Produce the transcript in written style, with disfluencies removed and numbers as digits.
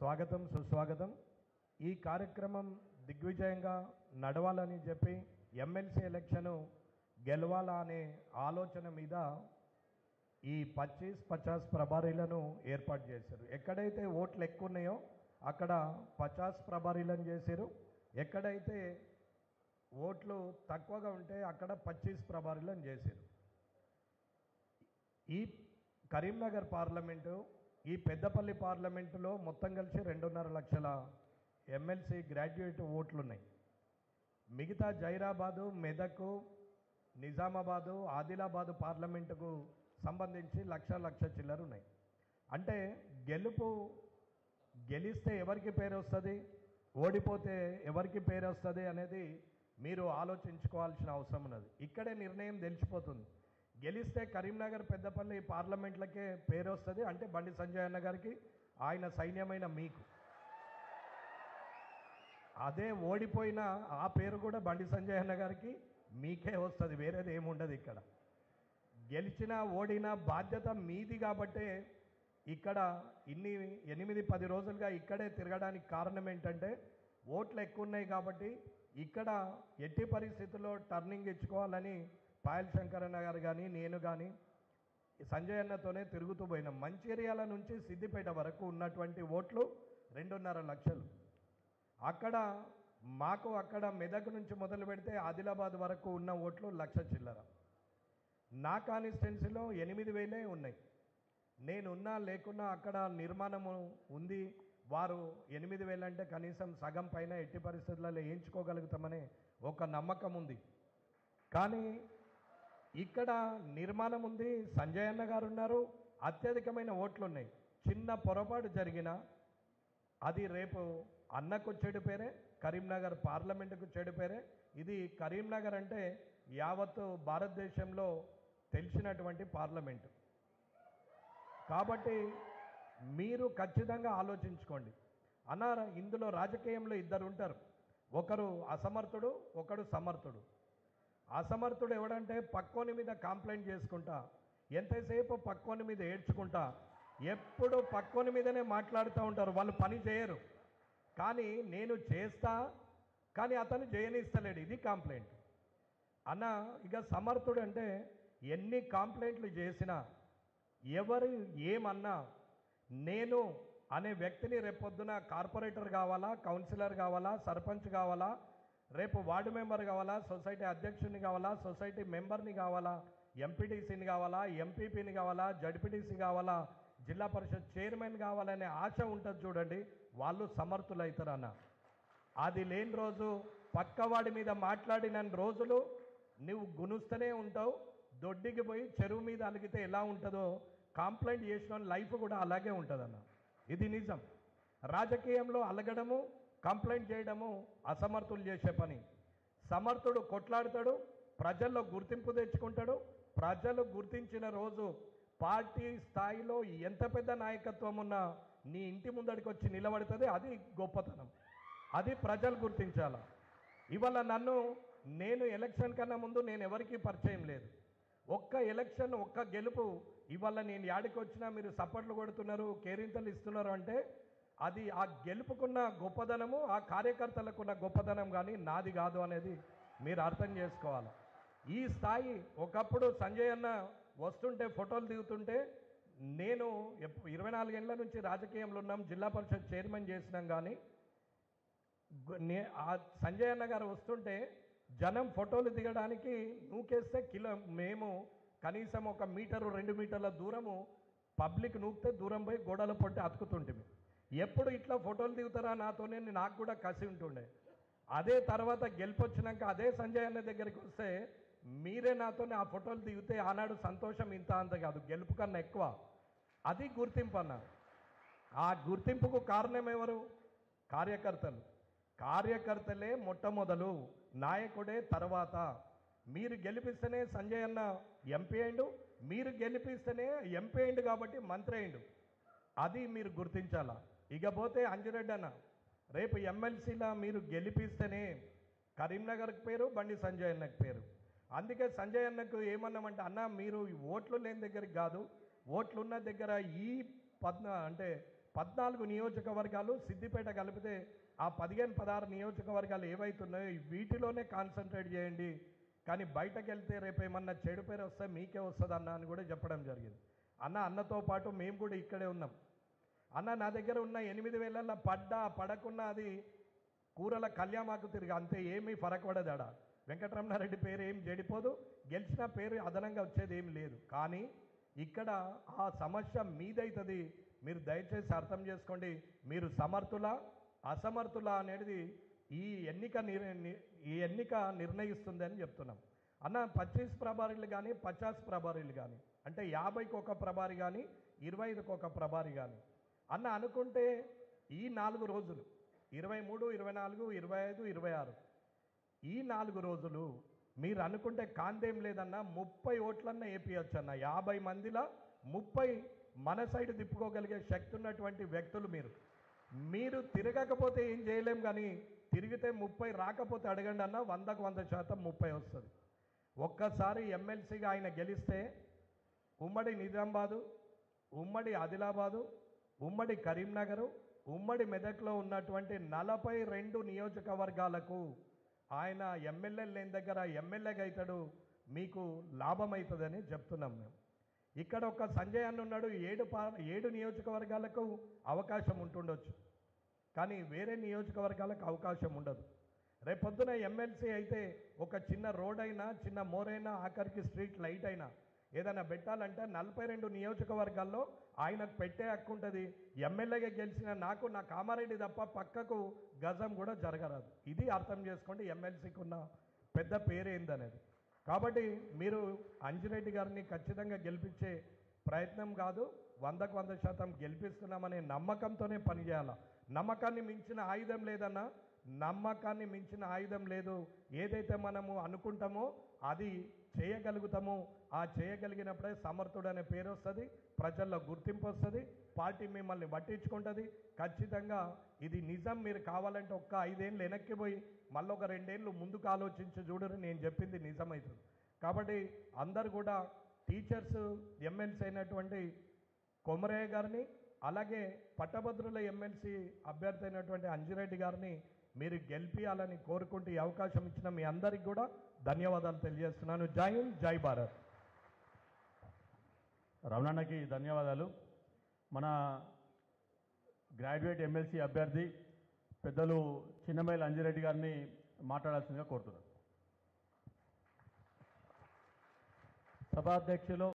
స్వాగతం సుస్వాగతం. ఈ కార్యక్రమం దిగ్విజయంగా నడవాలని చెప్పి ఎమ్మెల్సీ ఎలక్షన్ గెలవాలా అనే ఆలోచన మీద ఈ 25-50 ప్రభారీలను ఏర్పాటు చేశారు. ఎక్కడైతే ఓట్లు ఎక్కువ ఉన్నాయో అక్కడ 50 ప్రభారీలను చేశారు. ఎక్కడైతే ఓట్లు తక్కువగా ఉంటే అక్కడ 25 ప్రభారీలను చేశారు. ఈ కరీంనగర్ పార్లమెంటు, ఈ పెద్దపల్లి పార్లమెంటులో మొత్తం కలిసి 2.5 లక్షల ఎమ్మెల్సీ గ్రాడ్యుయేట్ ఓట్లు ఉన్నాయి. మిగతా జైరాబాదు, మెదక్, నిజామాబాదు, ఆదిలాబాదు పార్లమెంటుకు సంబంధించి లక్ష చిల్లర ఉన్నాయి. అంటే గెలిస్తే ఎవరికి పేరు వస్తుంది, ఓడిపోతే ఎవరికి పేరు వస్తుంది అనేది మీరు ఆలోచించుకోవాల్సిన అవసరం ఉన్నది. ఇక్కడే నిర్ణయం తెలిసిపోతుంది. గెలిస్తే కరీంనగర్, పెద్దపల్లి పార్లమెంట్లకే పేరు వస్తుంది, అంటే బండి సంజయ్ అన్న గారికి, ఆయన సైన్యమైన మీకు. అదే ఓడిపోయినా ఆ పేరు కూడా బండి సంజయ్ అన్న గారికి మీకే వస్తుంది, వేరేది ఏముండదు. ఇక్కడ గెలిచినా ఓడినా బాధ్యత మీది. కాబట్టే ఇక్కడ 8-10 రోజులుగా ఇక్కడే తిరగడానికి కారణం ఏంటంటే ఓట్లు ఎక్కువ ఉన్నాయి కాబట్టి ఇక్కడ ఎట్టి పరిస్థితుల్లో టర్నింగ్ ఇచ్చుకోవాలని పాయల్ శంకర్ అన్న గారు కానీ నేను కానీ సంజయ్ అన్నతోనే తిరుగుతూ పోయినాం. మంచిర్యాల నుంచి సిద్దిపేట వరకు ఉన్నటువంటి ఓట్లు 2.5 లక్షలు. అక్కడ మెదక్ నుంచి మొదలు పెడితే ఆదిలాబాద్ వరకు ఉన్న ఓట్లు 1,00,000 చిల్లర. నా కాన్స్టిట్యున్సీలో 8,000 ఉన్నాయి. నేనున్నా లేకున్నా అక్కడ నిర్మాణము ఉంది. వారు 8,000 అంటే కనీసం సగం పైన ఎట్టి పరిస్థితులలో వేయించుకోగలుగుతామనే ఒక నమ్మకం ఉంది. కానీ ఇక్కడ నిర్మాణం ఉంది, సంజయ్ అన్న గారు ఉన్నారు, అత్యధికమైన ఓట్లు ఉన్నాయి. చిన్న పొరపాటు జరిగినా అది రేపు అన్నకు చెడు పేరే, కరీంనగర్ పార్లమెంటుకు చెడు పేరే. ఇది కరీంనగర్ అంటే యావత్తు భారతదేశంలో తెలిసినటువంటి పార్లమెంటు. కాబట్టి మీరు ఖచ్చితంగా ఆలోచించుకోండి. ఇందులో రాజకీయంలో ఇద్దరు ఉంటారు, ఒకరు అసమర్థుడు, ఒకడు సమర్థుడు. అసమర్థుడు ఎవడంటే పక్కోని మీద కంప్లైంట్ చేసుకుంటా, ఎంతసేపు పక్కోని మీద ఏడ్చుకుంటా, ఎప్పుడు పక్కోని మీదనే మాట్లాడుతూ ఉంటారు. వాళ్ళు పని చేయరు, కానీ నేను చేస్తా, కానీ అతను చేయనిస్తలేడు. ఇది కంప్లైంట్. ఇక సమర్థుడు అంటే ఎన్ని కంప్లైంట్లు చేసినా, ఎవరు ఏమన్నా, నేను అనే వ్యక్తిని రేపొద్దున కార్పొరేటర్ కావాలా, కౌన్సిలర్ కావాలా, సర్పంచ్ కావాలా, రేపు వార్డు మెంబర్ కావాలా, సొసైటీ అధ్యక్షుని కావాలా, సొసైటీ మెంబర్ని కావాలా, ఎంపీటీసీని కావాలా, ఎంపీపీని కావాలా, జడ్పీటీసీ కావాలా, జిల్లా పరిషత్ చైర్మన్ కావాలనే ఆశ ఉంటుంది చూడండి, వాళ్ళు సమర్థులు అవుతారన్న. అది లేని రోజు, పక్కవాడి మీద మాట్లాడిన రోజులు నువ్వు గునుస్తూనే ఉంటావు. దొడ్డికి పోయి చెరువు మీద అలిగితే ఎలా ఉంటుందో కంప్లైంట్ చేసిన లైఫ్ కూడా అలాగే ఉంటుందన్న. ఇది నిజం. రాజకీయంలో అలగడము, కంప్లైంట్ చేయడము అసమర్థులు చేసే పని. సమర్థుడు కొట్లాడతాడు, ప్రజల్లో గుర్తింపు తెచ్చుకుంటాడు. ప్రజలు గుర్తించిన రోజు పార్టీ స్థాయిలో ఎంత పెద్ద నాయకత్వం ఉన్నా నీ ఇంటి ముందడికి వచ్చి నిలబడుతుంది. అది గొప్పతనం, అది ప్రజలు గుర్తించాల. ఇవాళ నేను ఎలక్షన్ కన్నా ముందు నేను ఎవరికీ పరిచయం లేదు. ఒక్క ఎలక్షన్, ఒక్క గెలుపు. ఇవాళ నేను యాడికి వచ్చినా మీరు సపోర్ట్లు కొడుతున్నారు, కేరింతలు ఇస్తున్నారు అంటే అది ఆ గెలుపుకున్న గొప్పదనము, ఆ కార్యకర్తలకున్న గొప్పదనం, కానీ నాది కాదు అనేది మీరు అర్థం చేసుకోవాలి. ఈ స్థాయి ఒకప్పుడు సంజయ్ అన్న వస్తుంటే ఫోటోలు దిగుతుంటే, నేను 24 ఏళ్ళ నుంచి రాజకీయంలో ఉన్నాం, జిల్లా పరిషత్ చైర్మన్ చేసినాం. కానీ సంజయ్ అన్న గారు వస్తుంటే జనం ఫోటోలు దిగడానికి నూకేస్తే మేము కనీసం 1 మీటరు 2 మీటర్ల దూరము పబ్లిక్ నూకితే దూరం పోయి గోడల పొట్టి అతుకుతుంటే, ఎప్పుడు ఇట్లా ఫోటోలు దిగుతారా నాతోనే, నాకు కూడా కసి ఉంటుండే. అదే తర్వాత గెలిపొచ్చినాక అదే సంజయ్ అన్న దగ్గరికి వస్తే మీరే నాతోనే ఆ ఫోటోలు దిగితే ఆనాడు సంతోషం ఇంత అంత కాదు, గెలుపు కన్నా ఎక్కువ. అది గుర్తింపు అన్న. ఆ గుర్తింపుకు కారణం ఎవరు? కార్యకర్తలే మొట్టమొదలు, నాయకుడే తర్వాత. మీరు గెలిపిస్తేనే సంజయ్ అన్న ఎంపీ అయిండు, మీరు గెలిపిస్తేనే ఎంపీ అయిండు కాబట్టి మంత్రి అయిండు. అది మీరు గుర్తించాలా. ఇకపోతే అంజిరెడ్డి అన్న, రేపు ఎమ్మెల్సీలా మీరు గెలిపిస్తేనే కరీంనగర్కి పేరు, బండి సంజయ్ అన్నకు పేరు. అందుకే సంజయ్ అన్నకు ఏమన్నామంటే, అన్న మీరు ఓట్లు లేని దగ్గరికి కాదు, ఓట్లున్న దగ్గర ఈ 14 నియోజకవర్గాలు సిద్దిపేట కలిపితే ఆ 15-16 నియోజకవర్గాలు ఏవైతున్నాయో వీటిలోనే కాన్సన్ట్రేట్ చేయండి, కానీ బయటకు వెళ్తే రేపు ఏమన్నా చెడు పేరు వస్తే మీకే వస్తుంది అన్న అని కూడా చెప్పడం జరిగింది. అన్నతో పాటు మేము కూడా ఇక్కడే ఉన్నాం. నా దగ్గర ఉన్న 8,000 పడ్డా పడకున్నా అది కూరల కళ్యామాకు తిరిగి అంతే, ఏమీ ఫరక్ పడదాడ. వెంకటరమణారెడ్డి పేరు ఏం చెడిపోదు, గెలిచిన పేరు అదనంగా వచ్చేది ఏం లేదు. కానీ ఇక్కడ ఆ సమస్య మీదైతుంది. మీరు దయచేసి అర్థం చేసుకోండి. మీరు సమర్థులా అసమర్థులా అనేది ఈ ఎన్నిక నిర్ణయిస్తుంది అని చెప్తున్నాం. 25 ప్రభారీలు కానీ 50 ప్రభారీలు కానీ, అంటే 50కి ఒక ప్రభారి కానీ 25కి ఒక ప్రభారి కానీ అనుకుంటే ఈ 4 రోజులు 23, 24, 25, 26 ఈ 4 రోజులు మీరు అనుకుంటే కాందేం లేదన్నా 30 ఓట్లన్నా వేపియచ్చు అన్న. 50 మందిలో 30 మన సైడ్ తిప్పుకోగలిగే శక్తి ఉన్నటువంటి వ్యక్తులు మీరు తిరగకపోతే ఏం చేయలేం, కానీ తిరిగితే 30 రాకపోతే అడగండి అన్న, 100కు 100% 30 వస్తుంది. ఒక్కసారి ఎమ్మెల్సీగా ఆయన గెలిస్తే ఉమ్మడి నిజామాబాదు, ఉమ్మడి ఆదిలాబాదు, ఉమ్మడి కరీంనగరు, ఉమ్మడి మెదక్లో ఉన్నటువంటి 42 నియోజకవర్గాలకు ఆయన ఎమ్మెల్యే లేని దగ్గర ఎమ్మెల్యేగా అవుతాడు, మీకు లాభం అవుతుందని చెప్తున్నాం మేము. ఇక్కడ ఒక సంజయ్ అన్న ఉన్నాడు, 7 నియోజకవర్గాలకు అవకాశం ఉంటుండొచ్చు, కానీ వేరే నియోజకవర్గాలకు అవకాశం ఉండదు. రేపొద్దున ఎమ్మెల్సీ అయితే ఒక చిన్న రోడ్ అయినా, చిన్న మోరైనా, ఆఖరికి స్ట్రీట్ లైట్ అయినా ఏదైనా పెట్టాలంటే 42 నియోజకవర్గాల్లో ఆయనకు పెట్టే హక్కు ఉంటుంది. ఎమ్మెల్యేగా గెలిచిన నాకు నా కామారెడ్డి తప్ప పక్కకు గజం కూడా జరగరాదు. ఇది అర్థం చేసుకోండి ఎమ్మెల్సీకి ఉన్న పెద్ద పేరేందనేది. కాబట్టి మీరు అంజిరెడ్డి గారిని ఖచ్చితంగా గెలిపించే ప్రయత్నం కాదు, 100కు 100% గెలిపిస్తున్నామనే నమ్మకంతోనే పనిచేయాలి. నమ్మకాన్ని మించిన ఆయుధం లేదన్నా, నమ్మకాన్ని మించిన ఆయుధం లేదు. ఏదైతే మనము అనుకుంటామో అది చేయగలుగుతామో, ఆ చేయగలిగినప్పుడే సమర్థుడు అనే పేరు వస్తుంది, ప్రజల్లో గుర్తింపు వస్తుంది, పార్టీ మిమ్మల్ని పట్టించుకుంటుంది. ఖచ్చితంగా ఇది నిజం. మీరు కావాలంటే ఒక్క 5 ఏళ్ళు వెనక్కి పోయి మళ్ళీ ఒక 2 ఏళ్ళు ముందుకు ఆలోచించి చూడరు, నేను చెప్పింది నిజమవుతుంది. కాబట్టి అందరు కూడా టీచర్స్ ఎమ్మెల్సీ అయినటువంటి కొమరయ్య గారిని, అలాగే పట్టభద్రుల ఎమ్మెల్సీ అభ్యర్థి అయినటువంటి అంజిరెడ్డి గారిని మీరు గెలిపియాలని కోరుకుంటూ ఈ అవకాశం ఇచ్చిన మీ అందరికీ కూడా ధన్యవాదాలు తెలియజేస్తున్నాను. జై హింద్, జై భారత్. రమణన్నకి ధన్యవాదాలు. మన గ్రాడ్యుయేట్ ఎమ్మెల్సీ అభ్యర్థి పెద్దలు చిన్నమైల అంజిరెడ్డి గారిని మాట్లాడాల్సిందిగా కోరుతున్నాను. సభాధ్యక్షులు